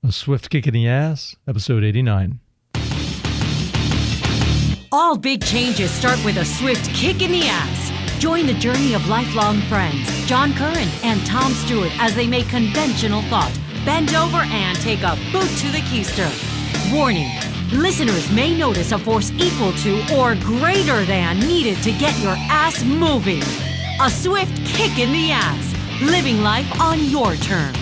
A Swift Kick in the Ass, episode 89. All big changes start with a swift kick in the ass. Join the journey of lifelong friends, John Curren and Tom Stewart, as they make conventional thought bend over and take a boot to the keister. Warning, listeners may notice a force equal to or greater than needed to get your ass moving. A swift kick in the ass, living life on your terms.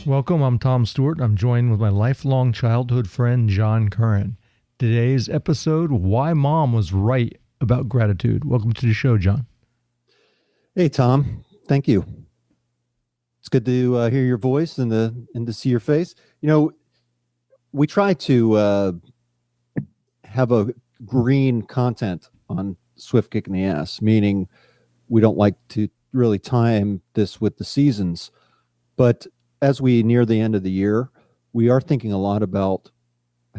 Welcome, I'm Tom Stewart. I'm joined with my lifelong childhood friend, John Curren. Today's episode, Why Mom Was Right About Gratitude. Welcome to the show, John. Hey, Tom. Thank you. It's good to hear your voice and to see your face. You know, we try to have a green content on Swift Kick in the Ass, meaning we don't like to really time this with the seasons. But as we near the end of the year, we are thinking a lot about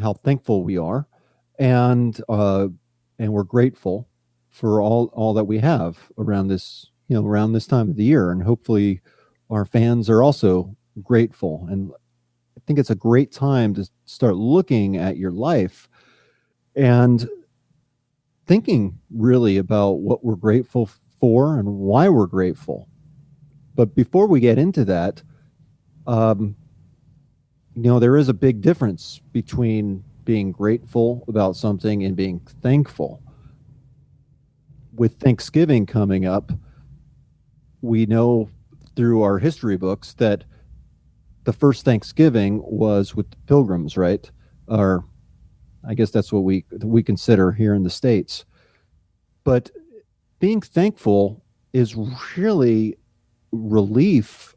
how thankful we are, and we're grateful for all that we have around this time of the year, and hopefully our fans are also grateful. And I think it's a great time to start looking at your life and thinking really about what we're grateful for and why we're grateful. But before we get into that, there is a big difference between being grateful about something and being thankful. With Thanksgiving coming up, we know through our history books that the first Thanksgiving was with the Pilgrims, right? Or I guess that's what we consider here in the States. But being thankful is really relief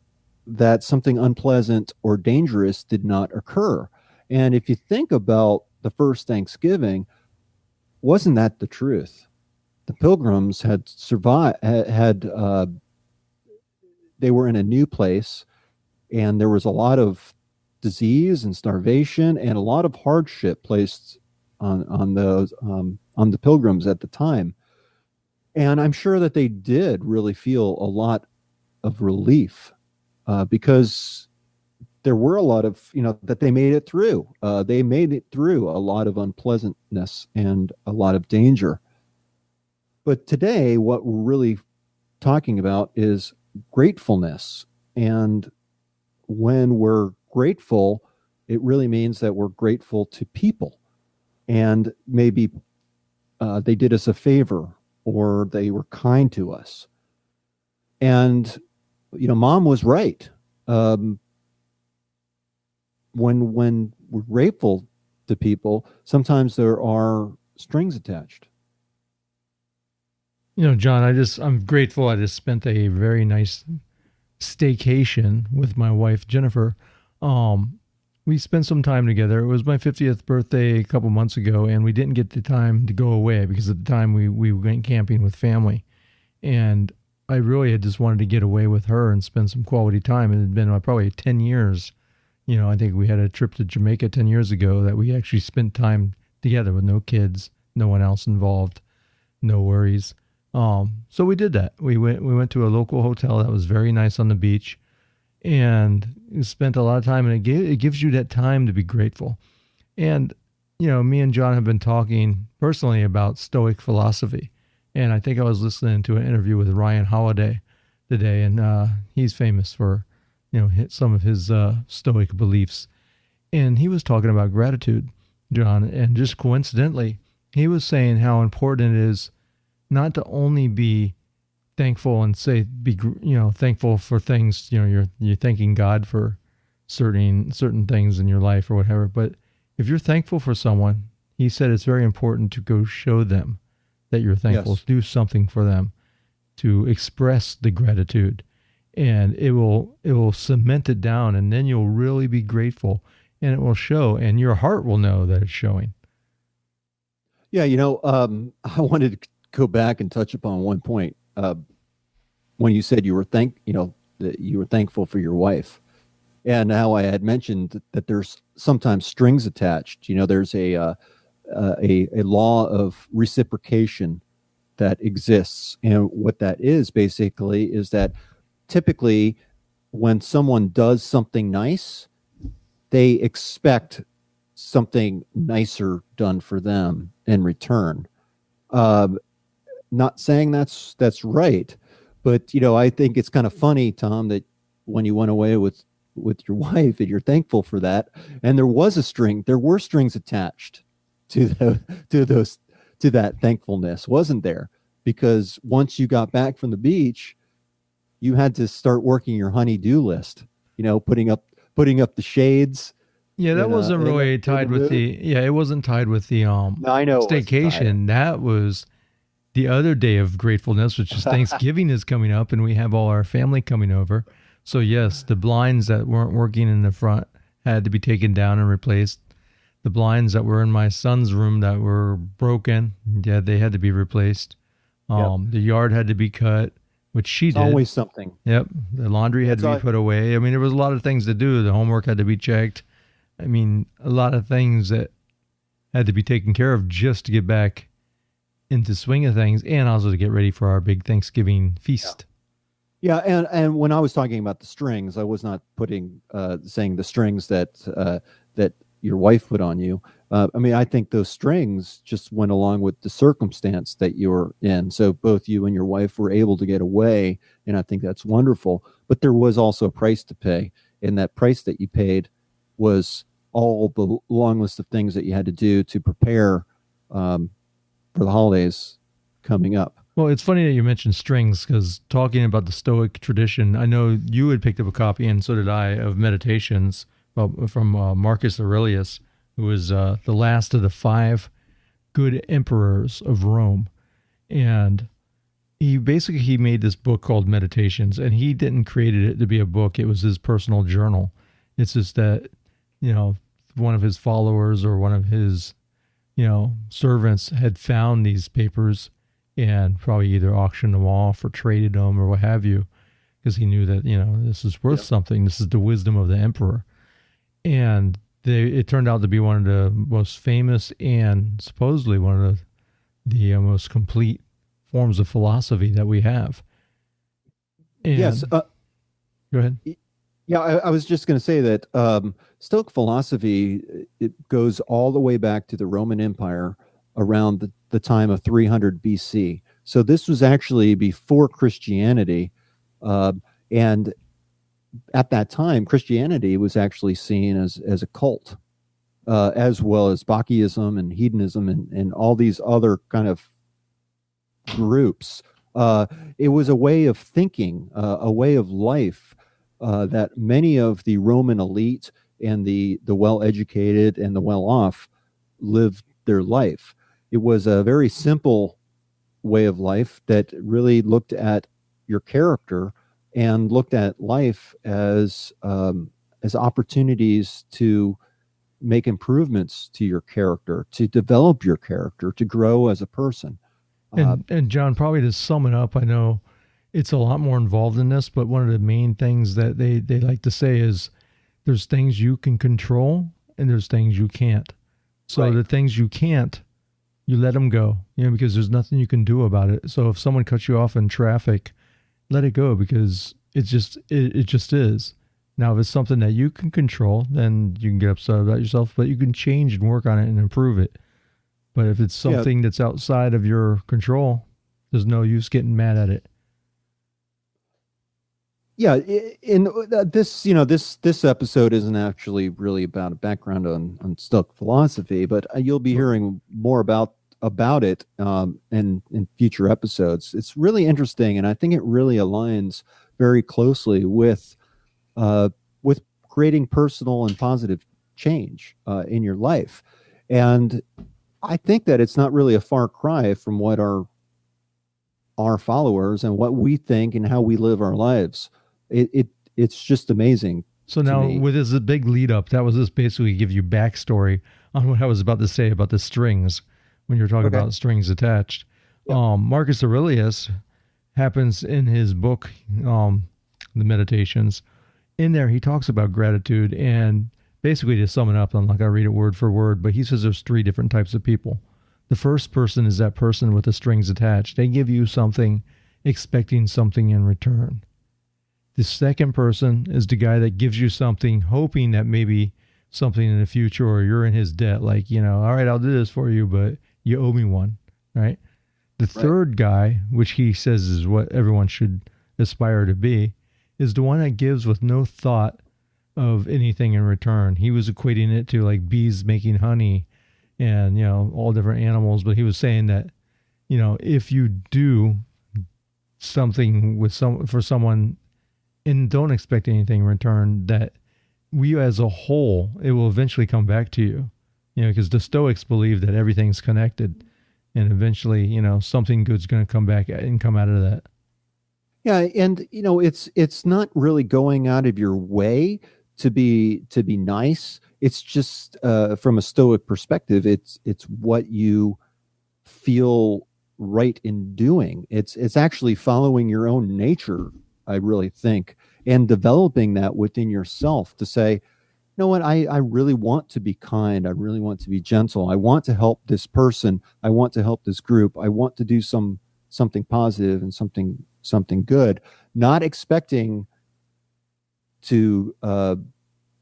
that something unpleasant or dangerous did not occur. And if you think about the first Thanksgiving, wasn't that the truth? The Pilgrims had survived, they were in a new place, and there was a lot of disease and starvation and a lot of hardship placed on the Pilgrims at the time. And I'm sure that they did really feel a lot of relief. Because there were a lot of, that they made it through. They made it through a lot of unpleasantness and a lot of danger. But today, what we're really talking about is gratefulness. And when we're grateful, it really means that we're grateful to people. And maybe they did us a favor, or they were kind to us. And Mom was right. When we're grateful to people, sometimes there are strings attached. John, I'm grateful. I just spent a very nice staycation with my wife, Jennifer. We spent some time together. It was my 50th birthday a couple months ago, and we didn't get the time to go away because at the time we went camping with family. And I really had just wanted to get away with her and spend some quality time. It had been probably 10 years. I think we had a trip to Jamaica 10 years ago that we actually spent time together with no kids, no one else involved, no worries. So we did that. We went to a local hotel that was very nice on the beach, and spent a lot of time, and it gives you that time to be grateful. And, me and John have been talking personally about Stoic Philosophy. And I think I was listening to an interview with Ryan Holiday today, and he's famous for, some of his Stoic beliefs. And he was talking about gratitude, John, and just coincidentally, he was saying how important it is not to only be thankful and be thankful for things, you're thanking God for certain things in your life or whatever. But if you're thankful for someone, he said it's very important to go show them that you're thankful. Yes. Do something for them to express the gratitude, and it will cement it down, and then you'll really be grateful, and it will show, and your heart will know that it's showing. Yeah, I wanted to go back and touch upon one point when you said you were that you were thankful for your wife, and how I had mentioned that there's sometimes strings attached. There's a law of reciprocation that exists. And what that is basically is that typically when someone does something nice, they expect something nicer done for them in return. Not saying that's right, but I think it's kind of funny, Tom, that when you went away with your wife and you're thankful for that, and there were strings attached to that thankfulness, wasn't there? Because once you got back from the beach, you had to start working your honey-do list, putting up the shades. Yeah, that wasn't really tied with the, it wasn't tied with the No, I know staycation. That was the other day of gratefulness, which is Thanksgiving is coming up, and we have all our family coming over. So yes, the blinds that weren't working in the front had to be taken down and replaced. The blinds that were in my son's room that were broken, they had to be replaced. The yard had to be cut, which she did. Always something. Yep. The laundry had to be put away. I mean, there was a lot of things to do. The homework had to be checked. I mean, a lot of things that had to be taken care of just to get back into swing of things, and also to get ready for our big Thanksgiving feast. Yeah, and when I was talking about the strings, I was not saying the strings that your wife put on you. I mean, I think those strings just went along with the circumstance that you're in. So both you and your wife were able to get away, and I think that's wonderful. But there was also a price to pay, and that price that you paid was all the long list of things that you had to do to prepare for the holidays coming up. Well, it's funny that you mentioned strings, because talking about the Stoic tradition, I know you had picked up a copy, and so did I, of Meditations from Marcus Aurelius, who was the last of the 5 good emperors of Rome. And he made this book called Meditations, and he didn't create it to be a book. It was his personal journal. It's just that, one of his followers or one of his, servants had found these papers and probably either auctioned them off or traded them or what have you, because he knew that, this is worth something. This is the wisdom of the emperor. And it turned out to be one of the most famous and supposedly one of the most complete forms of philosophy that we have. And, yes. Go ahead. Yeah, I was just going to say that Stoic philosophy, it goes all the way back to the Roman Empire around the time of 300 BC. So this was actually before Christianity. And at that time, Christianity was actually seen as a cult, as well as Bacchaism and hedonism and all these other kind of groups. It was a way of thinking, a way of life that many of the Roman elite and the well-educated and the well-off lived their life. It was a very simple way of life that really looked at your character and looked at life as opportunities to make improvements to your character, to develop your character, to grow as a person. And John, probably to sum it up, I know it's a lot more involved in this, but one of the main things that they like to say is there's things you can control and there's things you can't. So the things you can't, you let them go, because there's nothing you can do about it. So if someone cuts you off in traffic, let it go, because it just is. Now, if it's something that you can control, then you can get upset about yourself, but you can change and work on it and improve it. But if it's something that's outside of your control, there's no use getting mad at it. Yeah, in this episode isn't actually really about a background on Stoic philosophy, but you'll be hearing more about it in future episodes. It's really interesting, and I think it really aligns very closely with creating personal and positive change in your life. And I think that it's not really a far cry from what our followers and what we think and how we live our lives. It's just amazing. So now, with this big lead up, that was just basically give you backstory on what I was about to say about the strings when you're talking about strings attached. Yep. Marcus Aurelius happens in his book, The Meditations. In there, he talks about gratitude, and basically, to sum it up, I'm not going to read it word for word, but he says there's 3 different types of people. The first person is that person with the strings attached. They give you something, expecting something in return. The second person is the guy that gives you something, hoping that maybe something in the future, or you're in his debt, like, all right, I'll do this for you, but you owe me one, right? The third guy, which he says is what everyone should aspire to be, is the one that gives with no thought of anything in return. He was equating it to like bees making honey and, all different animals. But he was saying that, if you do something for someone and don't expect anything in return, that we as a whole, it will eventually come back to you, because the Stoics believe that everything's connected, and eventually, something good's going to come back and come out of that. Yeah. And, it's not really going out of your way to be nice. It's just, from a Stoic perspective, it's what you feel right in doing. It's actually following your own nature, I really think, and developing that within yourself to say, you know what, I really want to be kind. I really want to be gentle. I want to help this person. I want to help this group. I want to do something positive and something good, not expecting to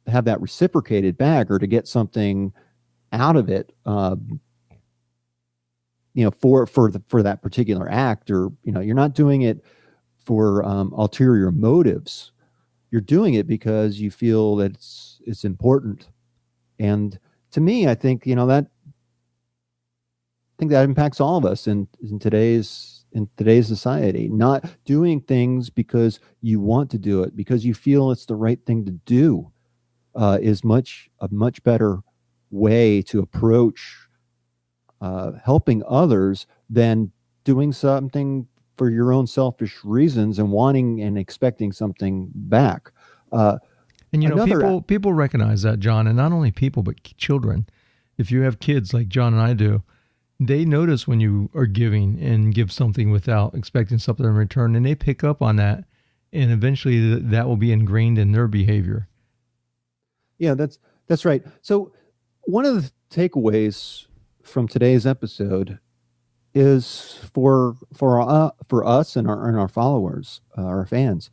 have that reciprocated back or to get something out of it, for that particular act, or, you're not doing it for ulterior motives. You're doing it because you feel that it's important. And to me, I think, that impacts all of us in today's society. Not doing things because you want to do it, because you feel it's the right thing to do, is a much better way to approach helping others than doing something for your own selfish reasons and wanting and expecting something back. And people recognize that, John, and not only people, but children. If you have kids like John and I do, they notice when you are giving and give something without expecting something in return, and they pick up on that, and eventually that will be ingrained in their behavior. Yeah, that's right. So one of the takeaways from today's episode is for us and our followers, our fans,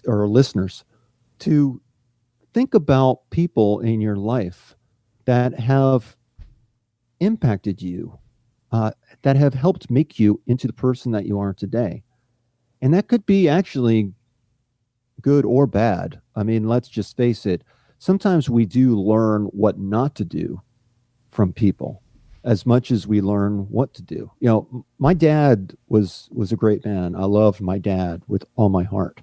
our listeners, to think about people in your life that have impacted you, that have helped make you into the person that you are today. And that could be actually good or bad. I mean, let's just face it. Sometimes we do learn what not to do from people as much as we learn what to do. My dad was a great man. I loved my dad with all my heart.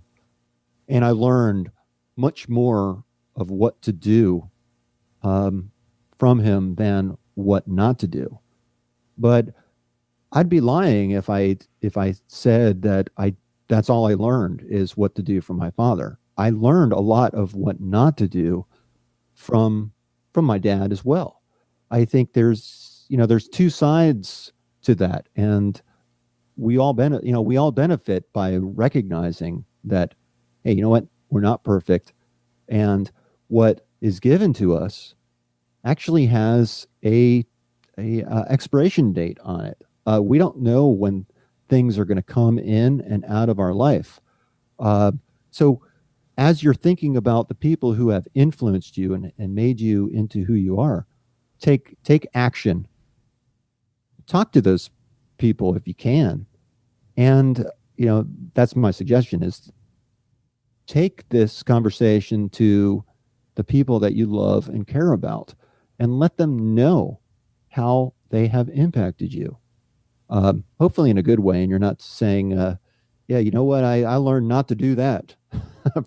And I learned much more of what to do from him than what not to do. But I'd be lying if I said that that's all I learned is what to do from my father. I learned a lot of what not to do from my dad as well. I think there's two sides to that, and we all benefit by recognizing that, hey, you know what, we're not perfect, and what is given to us actually has a expiration date on it. We don't know when things are going to come in and out of our life. So as you're thinking about the people who have influenced you and made you into who you are, take action. Talk to those people if you can. And, that's my suggestion, is take this conversation to the people that you love and care about and let them know how they have impacted you. Hopefully in a good way. And you're not saying, yeah, you know what, I learned not to do that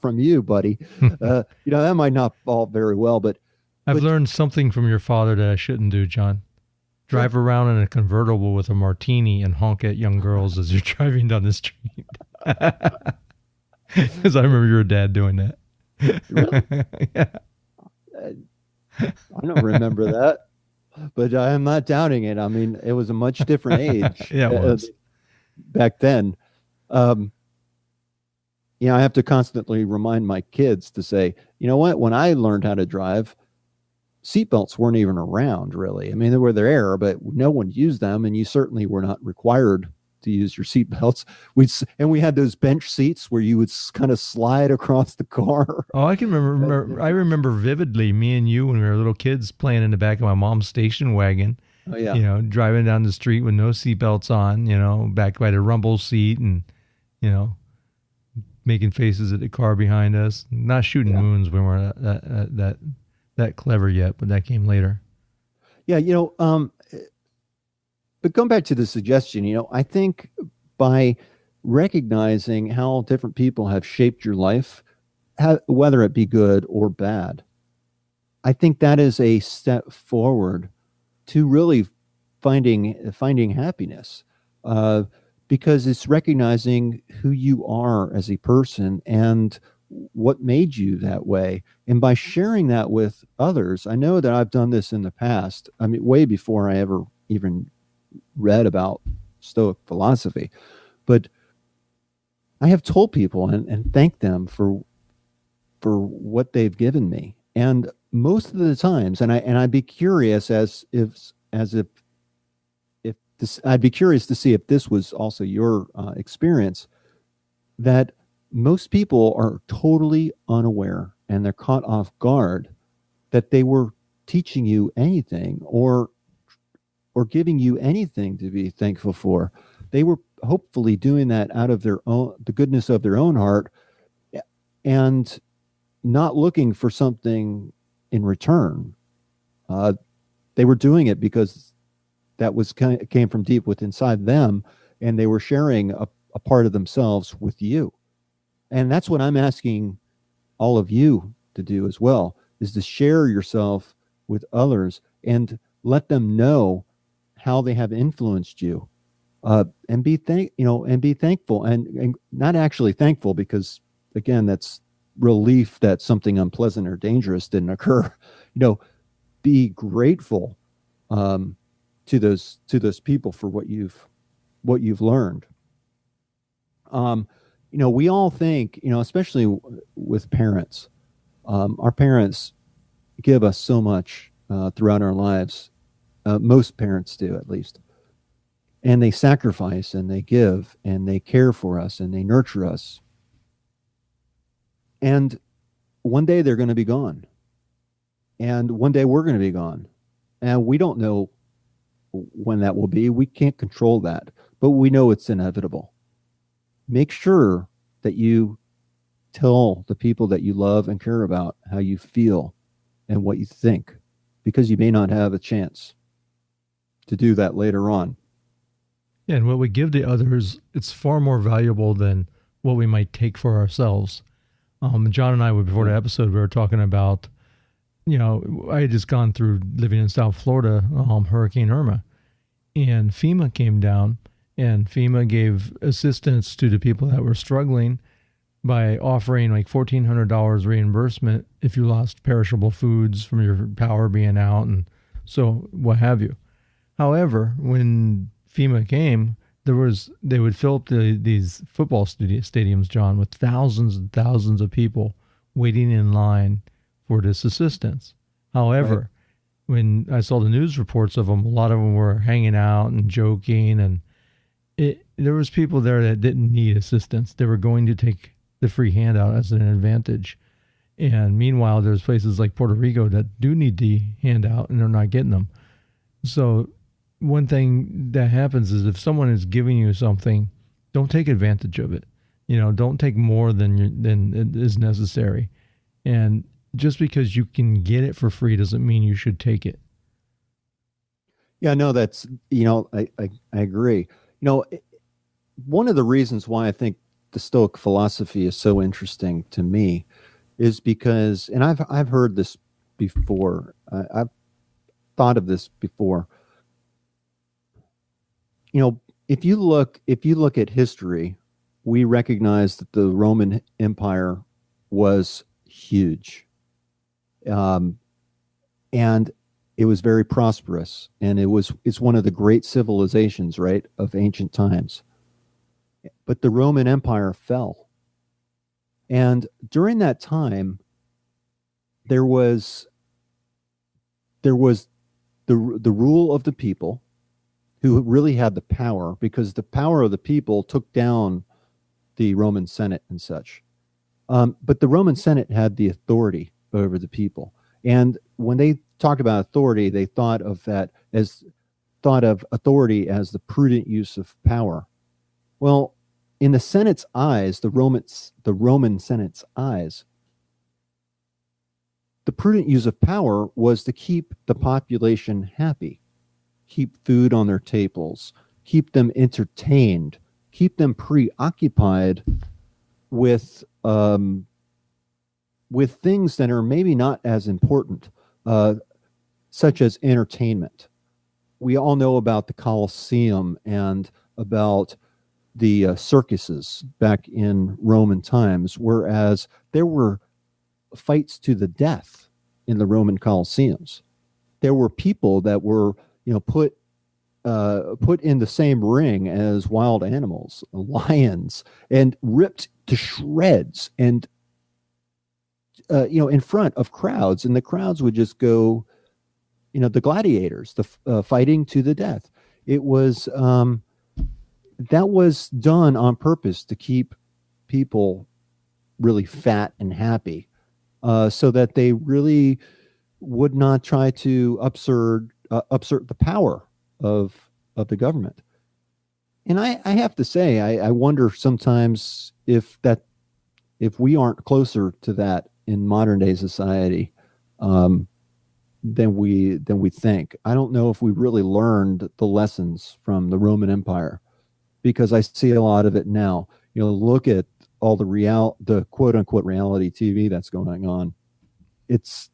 from you, buddy. That might not fall very well, but I've learned something from your father that I shouldn't do, John. Drive around in a convertible with a martini and honk at young girls as you're driving down the street. Because I remember your dad doing that. Really? Yeah. I don't remember that, but I am not doubting it. I mean, it was a much different age. Yeah, it was. Back then. I have to constantly remind my kids to say, you know what, when I learned how to drive, seatbelts weren't even around, really. I mean, they were there, but no one used them, and you certainly were not required to use your seatbelts. We had those bench seats where you would kind of slide across the car. Oh, I can remember. I remember vividly me and you when we were little kids playing in the back of my mom's station wagon. Oh yeah, You know, driving down the street with no seatbelts on. You know, back by the rumble seat, and you know, making faces at the car behind us. Not shooting moons when we're that clever yet, but that came later. Yeah, but going back to the suggestion, I think by recognizing how different people have shaped your life, whether it be good or bad, I think that is a step forward to really finding happiness, because it's recognizing who you are as a person and what made you that way. And by sharing that with others, I know that I've done this in the past. I mean, way before I ever even read about Stoic philosophy, but I have told people and thanked them for what they've given me. And most of the times, I'd be curious I'd be curious to see if this was also your experience, that most people are totally unaware and they're caught off guard that they were teaching you anything or giving you anything to be thankful for. They were hopefully doing that out of the goodness of their own heart, and not looking for something in return. They were doing it because that came from deep within inside them, and they were sharing a part of themselves with you. And that's what I'm asking all of you to do as well, is to share yourself with others and let them know how they have influenced you, and be thankful, and not actually thankful because, again, that's relief that something unpleasant or dangerous didn't occur. Be grateful to those people for what you've learned. We all think, especially with parents, our parents give us so much throughout our lives. Most parents do, at least. And they sacrifice and they give and they care for us and they nurture us. And one day they're going to be gone. And one day we're going to be gone. And we don't know when that will be. We can't control that, but we know it's inevitable. Make sure that you tell the people that you love and care about how you feel and what you think, because you may not have a chance to do that later on. Yeah, and what we give to others, it's far more valuable than what we might take for ourselves. John and I, before the episode, we were talking about, I had just gone through living in South Florida, Hurricane Irma, and FEMA came down, and FEMA gave assistance to the people that were struggling by offering like $1,400 reimbursement if you lost perishable foods from your power being out and so what have you. However, when FEMA came, they would fill up these football stadiums, John, with thousands and thousands of people waiting in line for this assistance. However, when I saw the news reports of them, a lot of them were hanging out and joking, and there was people there that didn't need assistance. They were going to take the free handout as an advantage. And meanwhile, there's places like Puerto Rico that do need the handout and they're not getting them. So one thing that happens is if someone is giving you something, don't take advantage of it. Don't take more than is necessary. And just because you can get it for free doesn't mean you should take it. Yeah, no, that's, I agree. One of the reasons why I think the Stoic philosophy is so interesting to me is because, and I've heard this before, I've thought of this before. If you look at history, we recognize that the Roman Empire was huge, and it was very prosperous, and it's one of the great civilizations, right, of ancient times. But the Roman Empire fell, and during that time, there was the rule of the people, who really had the power, because the power of the people took down the Roman Senate and such. But the Roman Senate had the authority over the people. And when they talked about authority, they thought of authority as the prudent use of power. Well, in the Senate's eyes, the Roman Senate's eyes, the prudent use of power was to keep the population happy, keep food on their tables, keep them entertained, keep them preoccupied with things that are maybe not as important, such as entertainment. We all know about the Colosseum and about the circuses back in Roman times, whereas there were fights to the death in the Roman Colosseums. There were people that were, put in the same ring as wild animals, lions, and ripped to shreds, and in front of crowds, and the crowds would just go, the gladiators, the fighting to the death. It was that was done on purpose to keep people really fat and happy, so that they really would not try to upsert the power of the government. And I have to say, I wonder sometimes if we aren't closer to that in modern day society than we think. I don't know if we really learned the lessons from the Roman Empire, because I see a lot of it now. Look at all the quote unquote reality TV that's going on. It's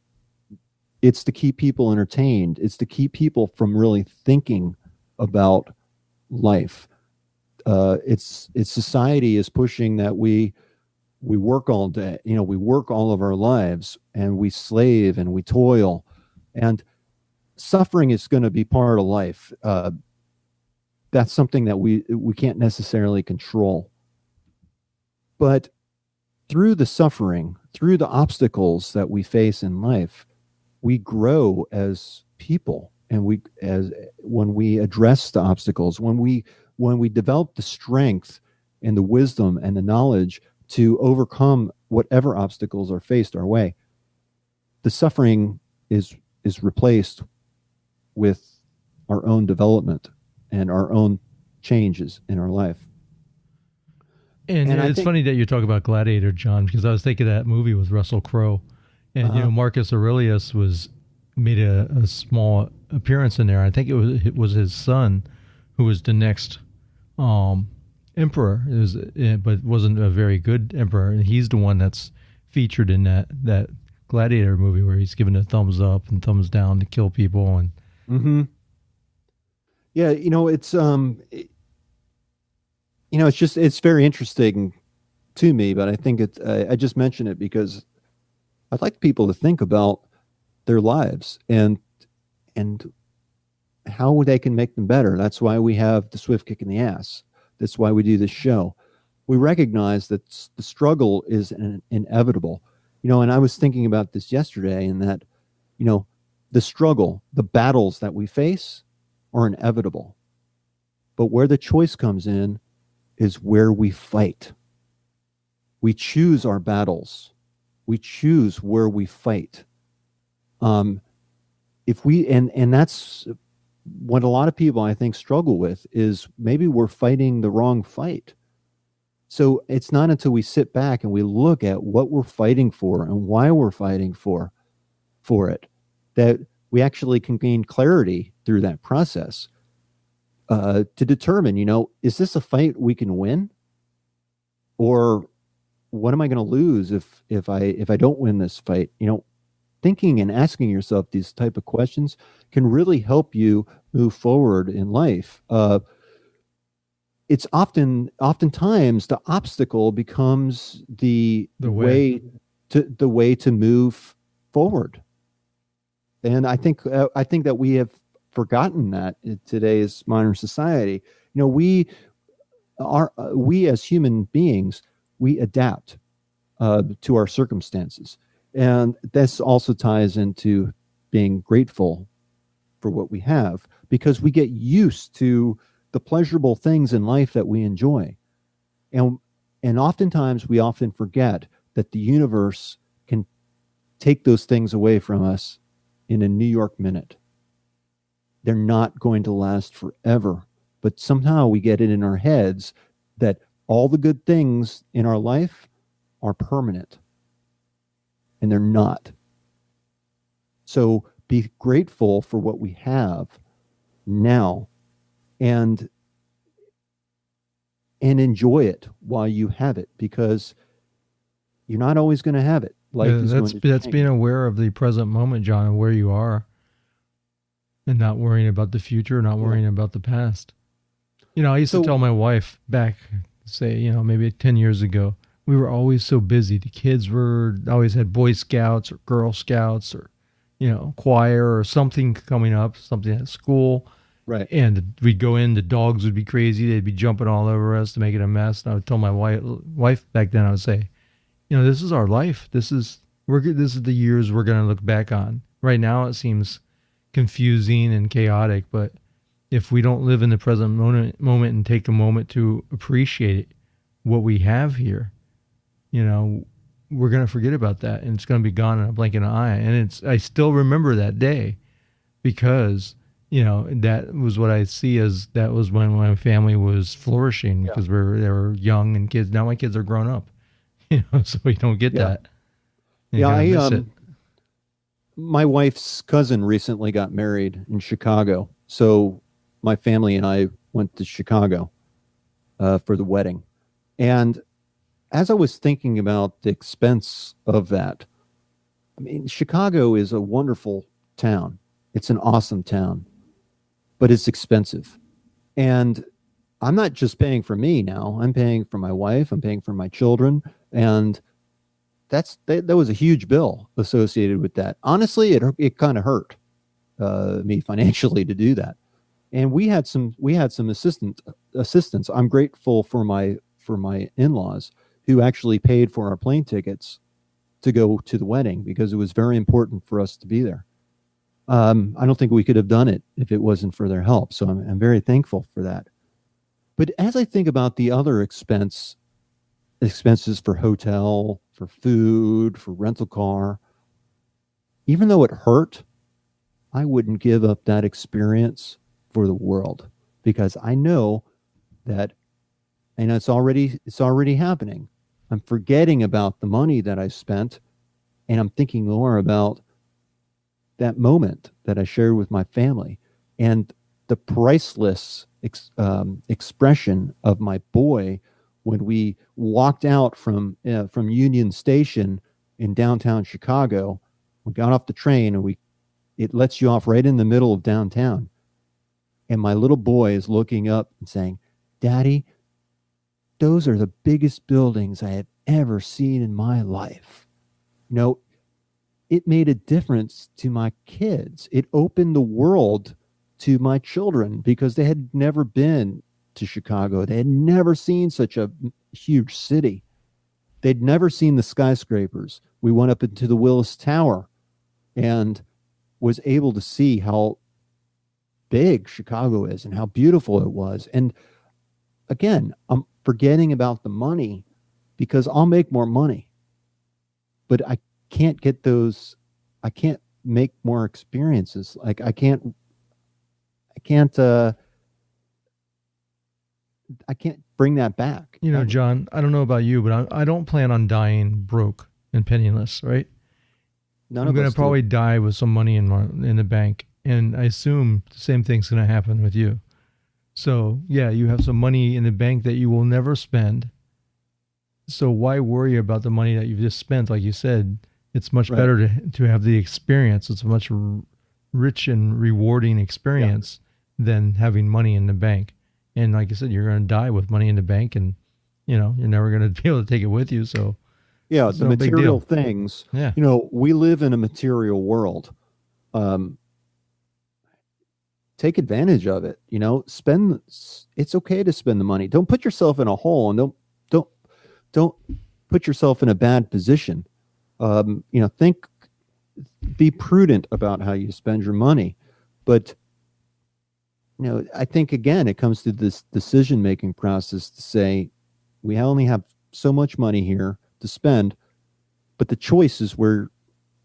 to keep people entertained. It's to keep people from really thinking about life. It's society is pushing that we work all day. We work all of our lives, and we slave and we toil, and suffering is going to be part of life. That's something that we can't necessarily control. But through the suffering, through the obstacles that we face in life, we grow as people, and when we address the obstacles, when we develop the strength and the wisdom and the knowledge to overcome whatever obstacles are faced our way, the suffering is replaced with our own development and our own changes in our life. And it's funny that you talk about Gladiator, John, because I was thinking of that movie with Russell Crowe, and Marcus Aurelius made a small appearance in there. I think it was his son who was the next emperor. But wasn't a very good emperor, and he's the one that's featured in that Gladiator movie where he's given a thumbs up and thumbs down to kill people. And yeah, it's very interesting to me. But I think I just mention it because I'd like people to think about their lives and how they can make them better. That's why we have the Swift Kick in the Ass. That's why we do this show. We recognize that the struggle is inevitable. And I was thinking about this yesterday, and that, the struggle, the battles that we face are inevitable. But where the choice comes in is where we fight. We choose our battles. We choose where we fight. If we, and that's what a lot of people, I think, struggle with, is maybe we're fighting the wrong fight. So it's not until we sit back and we look at what we're fighting for and why we're fighting for it that we actually can gain clarity through that process, to determine, is this a fight we can win, or what am I going to lose if I don't win this fight? Thinking and asking yourself these type of questions can really help you move forward in life. It's oftentimes the obstacle becomes the way to move forward. And I think that we have forgotten that in today's modern society. We as human beings, we adapt to our circumstances. And this also ties into being grateful for what we have, because we get used to the pleasurable things in life that we enjoy. And oftentimes we often forget that the universe can take those things away from us in a New York minute. They're not going to last forever. But somehow we get it in our heads that all the good things in our life are permanent. And they're not. So be grateful for what we have now, and enjoy it while you have it, because you're not always going to have it. That's being aware of the present moment, John, and where you are, and not worrying about the future, not worrying about the past. I used to tell my wife back, say, maybe 10 years ago, we were always so busy. The kids always had Boy Scouts or Girl Scouts or, choir or something coming up, something at school. Right. And we'd go in, the dogs would be crazy. They'd be jumping all over us to make it a mess. And I would tell my wife back then, I would say, this is our life. This is the years we're going to look back on. Right now it seems confusing and chaotic, but if we don't live in the present moment and take a moment to appreciate what we have here, we're going to forget about that, and it's going to be gone in a blink of an eye. And I still remember that day, because that was what I see as that was when my family was flourishing, because they were young and kids. Now my kids are grown up, so we don't get that. My wife's cousin recently got married in Chicago, so my family and I went to Chicago for the wedding. And as I was thinking about the expense of that, I mean, Chicago is a wonderful town. It's an awesome town, but it's expensive. And I'm not just paying for me now. I'm paying for my wife. I'm paying for my children. And that was a huge bill associated with that. Honestly, it kind of hurt me financially to do that. And we had some assistance. I'm grateful for my in-laws, who actually paid for our plane tickets to go to the wedding, because it was very important for us to be there. I don't think we could have done it if it wasn't for their help. So I'm very thankful for that. But as I think about the other expenses for hotel, for food, for rental car, even though it hurt, I wouldn't give up that experience for the world, because I know that, and it's already happening. I'm forgetting about the money that I spent, and I'm thinking more about that moment that I shared with my family, and the priceless expression of my boy when we walked out from Union Station in downtown Chicago. We got off the train, and it lets you off right in the middle of downtown. And my little boy is looking up and saying, "Daddy, those are the biggest buildings I have ever seen in my life." It made a difference to my kids. It opened the world to my children, because they had never been to Chicago. They had never seen such a huge city. They'd never seen the skyscrapers. We went up into the Willis Tower and was able to see how big Chicago is and how beautiful it was. And again, I'm forgetting about the money, because I'll make more money, but I can't make more experiences. Like I can't bring that back. John, I don't know about you, but I don't plan on dying broke and penniless, right? I'm going to probably die with some money in the bank, and I assume the same thing's going to happen with you. So, yeah, you have some money in the bank that you will never spend. So why worry about the money that you've just spent? Like you said, it's much better to have the experience. It's a much rich and rewarding experience than having money in the bank. And like I said, you're going to die with money in the bank, and you're never going to be able to take it with you. So the material things. Yeah. We live in a material world. Take advantage of it. It's okay to spend the money. Don't put yourself in a hole, and don't put yourself in a bad position. Be prudent about how you spend your money. But I think again it comes to this decision-making process to say we only have so much money here to spend, but the choice is where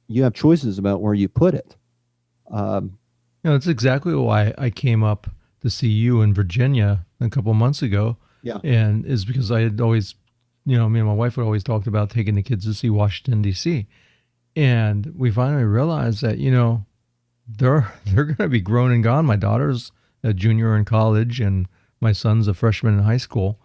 you have choices about where you put it. It's exactly why I came up to see you in Virginia a couple of months ago. Yeah. And is because I had always, me and my wife would always talked about taking the kids to see Washington, D.C. And we finally realized that, they're going to be grown and gone. My daughter's a junior in college and my son's a freshman in high school.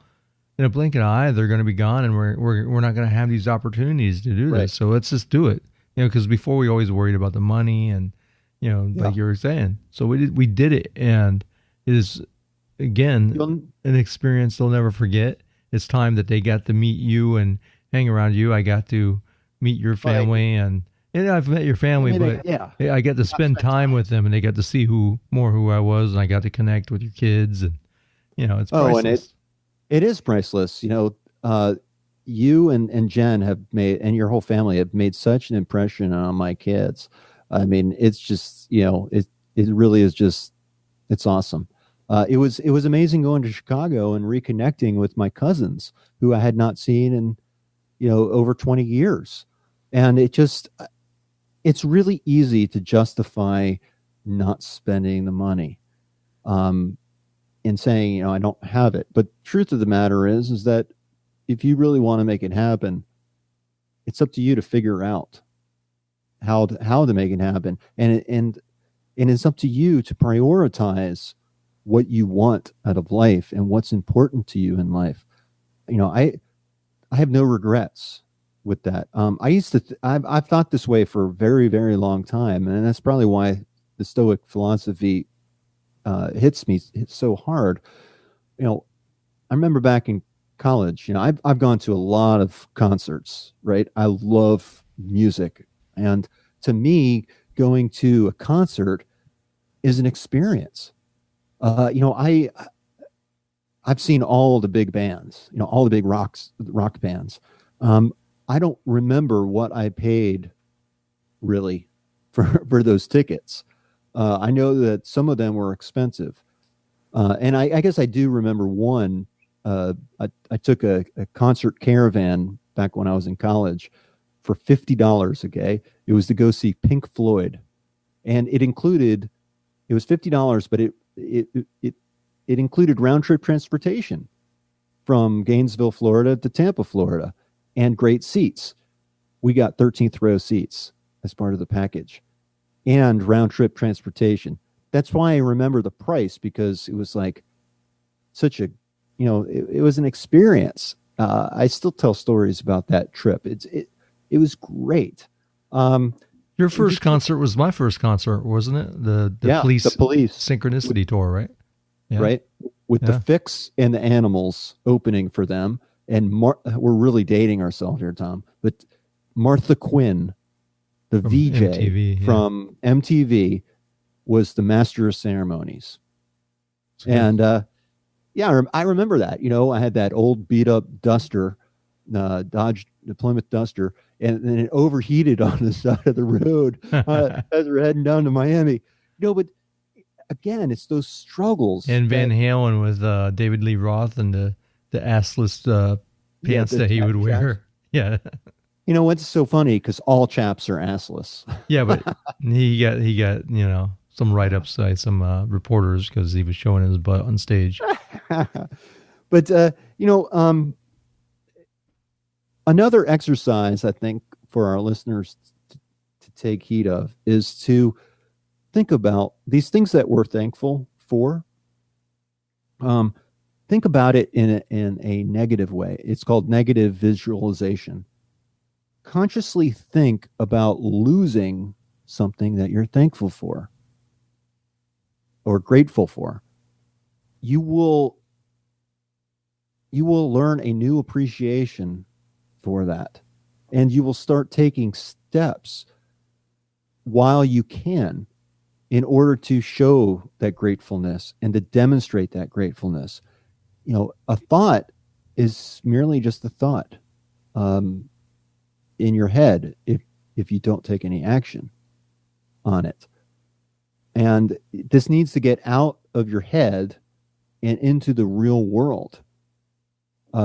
In a blink of an eye, they're going to be gone, and we're not going to have these opportunities to do this. So let's just do it. Because before we always worried about the money and, like you were saying. So we did it, and it is, again, an experience they'll never forget. It's time that they got to meet you and hang around you. I got to meet your family, and I've met your family, but I got to spend time with them, and they got to see who I was, and I got to connect with your kids, and it's priceless. And it is priceless. You and Jen have made, and your whole family have made such an impression on my kids. I mean, it's just, it really is just, it's awesome. It was amazing going to Chicago and reconnecting with my cousins who I had not seen in, over 20 years. And it's really easy to justify not spending the money, and saying, I don't have it. But truth of the matter is that if you really want to make it happen, it's up to you to figure out how to make it happen. And it's up to you to prioritize what you want out of life and what's important to you in life. I have no regrets with that. I've thought this way for a very, very long time. And that's probably why the Stoic philosophy hits so hard. I remember back in college, I've gone to a lot of concerts, right? I love music. And to me, going to a concert is an experience. I've seen all the big bands, all the big rock bands. I don't remember what I paid really for those tickets. I know that some of them were expensive. And I guess I do remember one. I took a concert caravan back when I was in college for $50 a day. It was to go see Pink Floyd. And it was $50, but it included round trip transportation from Gainesville, Florida to Tampa, Florida, and great seats. We got 13th row seats as part of the package and round trip transportation. That's why I remember the price, because it was like such a, it was an experience. I still tell stories about that trip. It was great. Your first concert was my first concert, wasn't it? The police Synchronicity tour, right? Yeah. Right. With the Fix and the Animals opening for them. And we're really dating ourselves here, Tom. But Martha Quinn, the from VJ MTV, from MTV, was the master of ceremonies. And I remember that. I had that old beat up Duster, Dodge Plymouth Duster, and then it overheated on the side of the road as we're heading down to Miami. But again, it's those struggles. And Van Halen with David Lee Roth and the assless pants that he would wear. Chaps. Yeah. What's so funny? Because all chaps are assless. Yeah, but he got some write-ups by some reporters because he was showing his butt on stage. But another exercise I think for our listeners to take heed of is to think about these things that we're thankful for. Think about it in a negative way. It's called negative visualization. Consciously think about losing something that you're thankful for or grateful for. You will learn a new appreciation for that. And you will start taking steps while you can in order to show that gratefulness and to demonstrate that gratefulness. A thought is merely just a thought in your head if you don't take any action on it. And this needs to get out of your head and into the real world.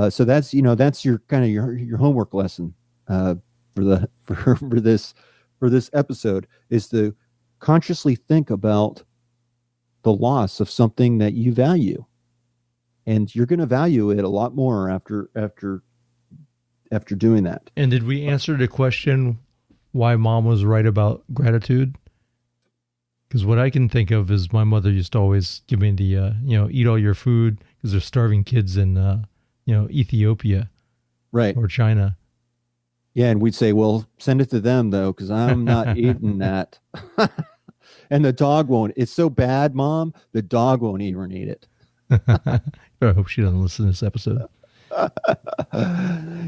So that's your kind of your homework lesson for this episode, is to consciously think about the loss of something that you value, and you're going to value it a lot more after doing that. And did we answer the question why Mom was right about gratitude? Because what I can think of is my mother used to always give me the eat all your food, because there's starving kids in Ethiopia, right, or China. Yeah, and we'd say, well, send it to them though, because I'm not eating that. And the dog won't. It's so bad, Mom, the dog won't even eat it. I hope she doesn't listen to this episode.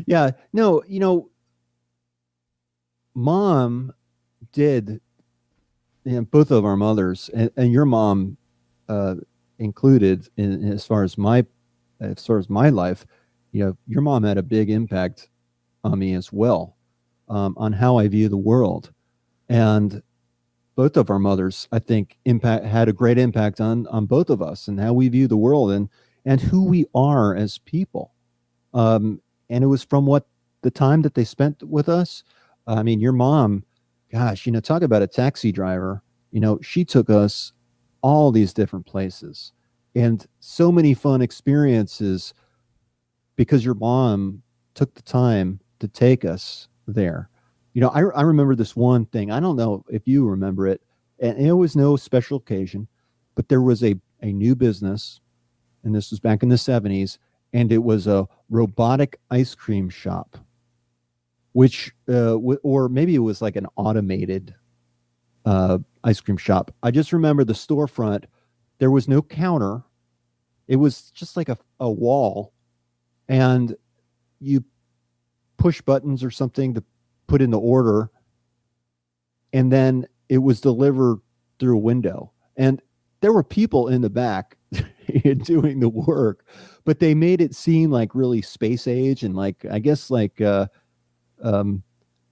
Yeah, no, Mom did, both of our mothers, and your mom included, in as far as my life, your mom had a big impact on me as well, on how I view the world. And both of our mothers, I think, had a great impact on both of us and how we view the world and who we are as people. And it was from the time that they spent with us. I mean, your mom, gosh, talk about a taxi driver. She took us all these different places and so many fun experiences because your mom took the time to take us there. I remember this one thing. I don't know if you remember it, and it was no special occasion, but there was a new business, and this was back in the 70s, and it was a robotic ice cream shop, which, or maybe it was like an automated ice cream shop. I just remember the storefront. There was no counter. It was just like a wall, and you push buttons or something to put in the order, and then it was delivered through a window. And there were people in the back doing the work, but they made it seem like really space age, and I guess what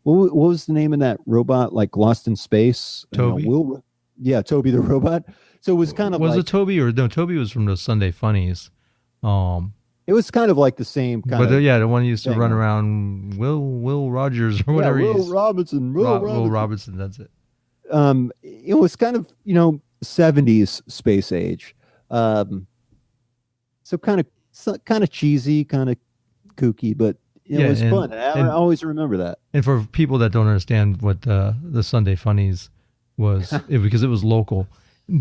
was the name of that robot, like Lost in Space? Toby. Toby the robot. So it was kind of it Toby, or no? Toby was from the Sunday Funnies. It was kind of like the same kind of. The one who used to run around, Will Rogers or whatever. Will Robinson. Will Robinson. That's it. It was kind of 70s space age. So kind of cheesy, kind of kooky, but it was fun. I always remember that. And for people that don't understand what the Sunday Funnies was, because it was local.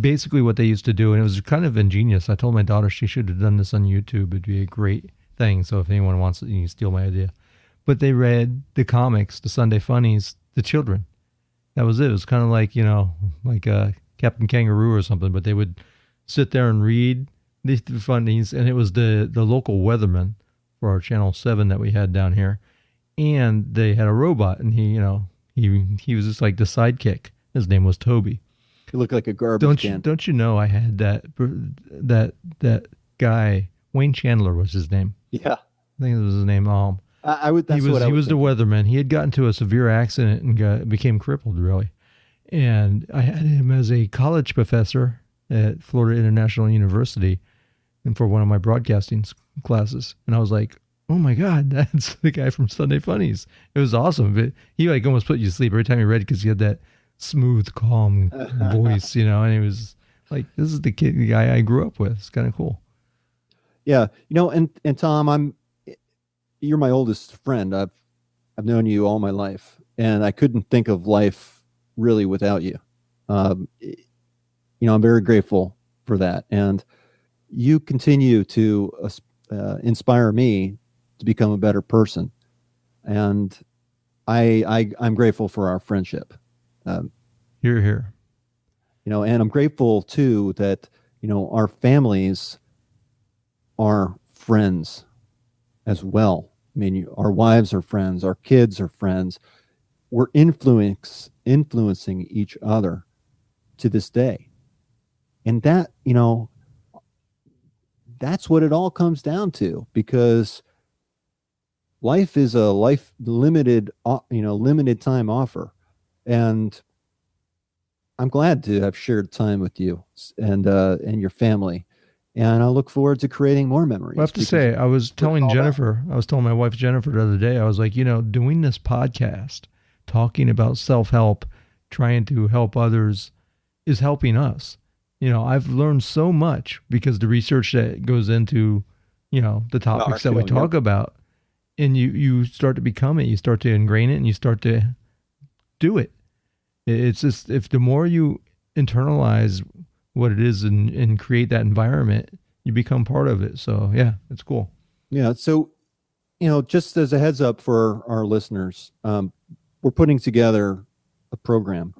Basically what they used to do, and it was kind of ingenious. I told my daughter she should have done this on YouTube. It'd be a great thing. So if anyone wants it, you can steal my idea. But they read the comics, the Sunday Funnies, to children. That was it. It was kind of like, Captain Kangaroo or something. But they would sit there and read the funnies, and it was the local weatherman for our Channel 7 that we had down here. And they had a robot, and he was just like the sidekick. His name was Toby. You look like a garbage can. Don't you know I had that guy, Wayne Chandler was his name. Yeah. I think it was his name. He was the weatherman. He had gotten into a severe accident and became crippled, really. And I had him as a college professor at Florida International University, and for one of my broadcasting classes. And I was like, oh my God, that's the guy from Sunday Funnies. It was awesome. But he almost put you to sleep every time he read, because he had that smooth, calm voice, and he was like, this is the guy I grew up with. It's kind of cool. Yeah. And Tom, you're my oldest friend. I've known you all my life, and I couldn't think of life really without you. I'm very grateful for that. And you continue to inspire me to become a better person. And I'm grateful for our friendship. Here. And I'm grateful too that, our families are friends as well. I mean, our wives are friends, our kids are friends. We're influencing each other to this day. And that, that's what it all comes down to, because life is a limited time offer. And I'm glad to have shared time with you and your family, and I look forward to creating more memories. I have to say, I was telling my wife Jennifer the other day, I was like, doing this podcast, talking about self-help, trying to help others is helping us. I've learned so much because the research that goes into, the topics that we talk about, and you start to become it, you start to ingrain it, and you start to do it. It's just, if the more you internalize what it is and create that environment, you become part of it. So yeah, it's cool. Yeah. So, just as a heads up for our listeners, we're putting together a program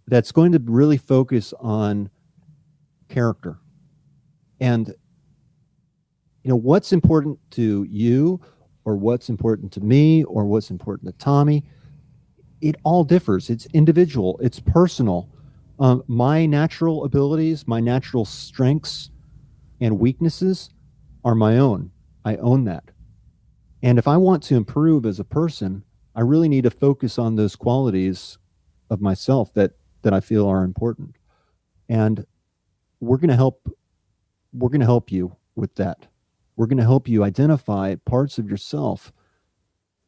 that's going to really focus on character and, what's important to you or what's important to me or what's important to Tommy. It all differs. It's individual. It's personal. My natural abilities, my natural strengths and weaknesses are my own. I own that. And if I want to improve as a person, I really need to focus on those qualities of myself that I feel are important. And we're going to help you with that. We're going to help you identify parts of yourself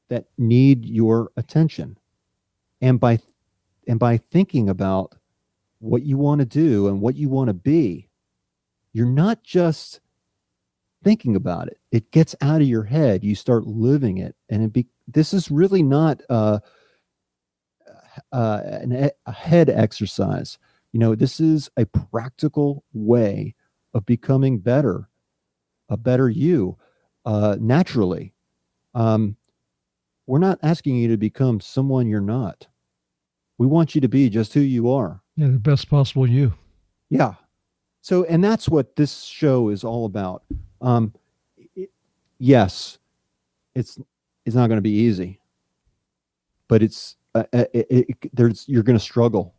that need your attention. And by thinking about what you want to do and what you want to be, you're not just thinking about it. It gets out of your head. You start living it. And this is really not a head exercise. This is a practical way of becoming better, a better you, naturally. We're not asking you to become someone you're not. We want you to be just who you are. Yeah, the best possible you. Yeah. So, and that's what this show is all about. Yes, it's not going to be easy, but you're going to struggle.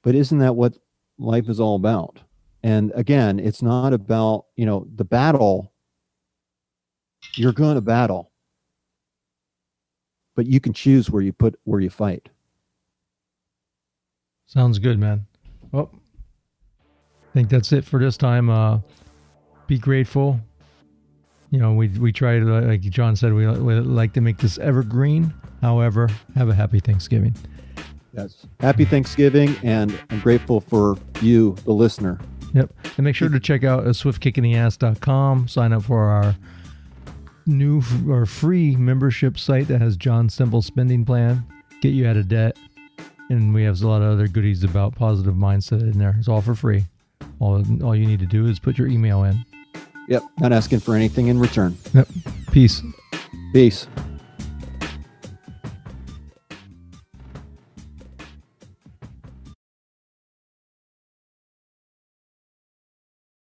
But isn't that what life is all about? And again, it's not about, the battle. You're going to battle, but you can choose where you fight. Sounds good, man. Well, I think that's it for this time. Be grateful. We try to, like John said, we like to make this evergreen. However, have a happy Thanksgiving. Yes. Happy Thanksgiving, and I'm grateful for you, the listener. Yep. And make sure to check out swiftkickintheass.com. Sign up for our new or free membership site that has John's simple spending plan. Get you out of debt. And we have a lot of other goodies about positive mindset in there. It's all for free. All you need to do is put your email in. Yep. Not asking for anything in return. Yep. Peace. Peace.